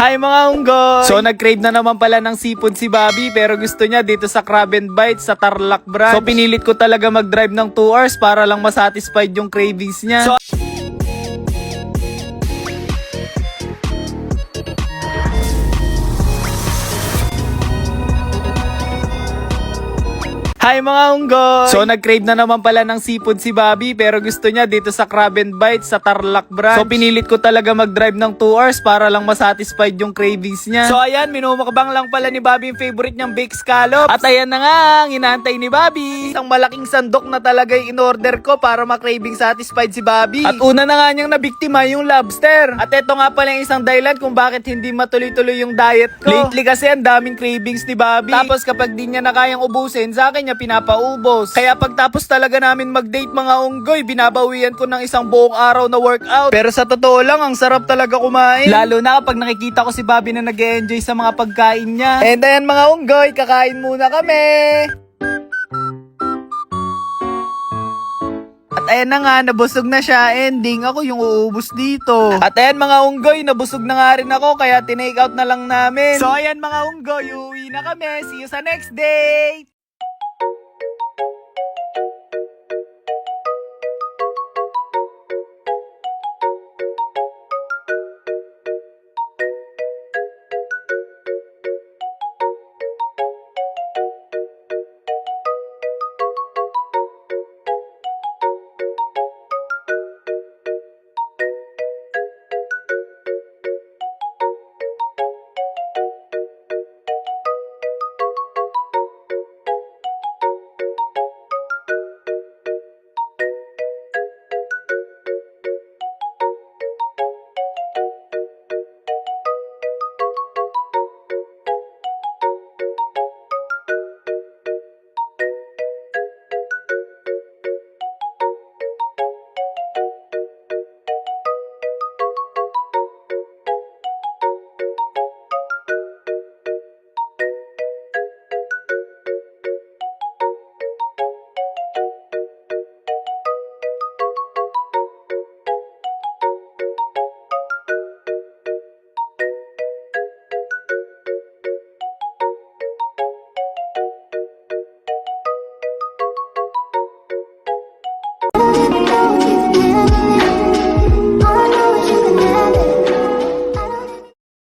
Hi mga unggoy! So nag-crave na naman pala ng seafood si Bobby pero gusto niya dito sa Crab and Bites sa Tarlac branch. So pinilit ko talaga mag-drive ng 2 hours para lang masatisfied yung cravings niya. So hi mga unggoy! So nag-crave na naman pala ng seafood si Bobby pero gusto niya dito sa Crab and Bites sa Tarlac branch. So pinilit ko talaga mag-drive ng 2 hours para lang masatisfied yung cravings niya. So ayan, minumukbang lang pala ni Bobby yung favorite niyang baked scallop. At ayan na nga ang inaantay ni Bobby. Isang malaking sandok na talaga yung in-order ko para ma-craving satisfied si Bobby. At una na nga niyang nabiktima yung lobster. At eto nga pala yung isang dahilan kung bakit hindi matuloy-tuloy yung diet ko. Lately kasi ang daming cravings ni Bobby. Tapos kapag di niya na kayang ubusin, sa akin niya pinapaubos. Kaya pagtapos talaga namin mag-date mga unggoy, binabawian ko ng isang buong araw na workout. Pero sa totoo lang, ang sarap talaga kumain. Lalo na kapag nakikita ko si Bobby na nag-e-enjoy sa mga pagkain niya. And ayan mga unggoy, kakain muna kami. At ayan na nga, nabusog na siya. Ending, ako yung uubos dito. At ayan mga unggoy, nabusog na nga rin ako, kaya tinake out na lang namin. So ayan mga unggoy, uuwi na kami. See you sa next date!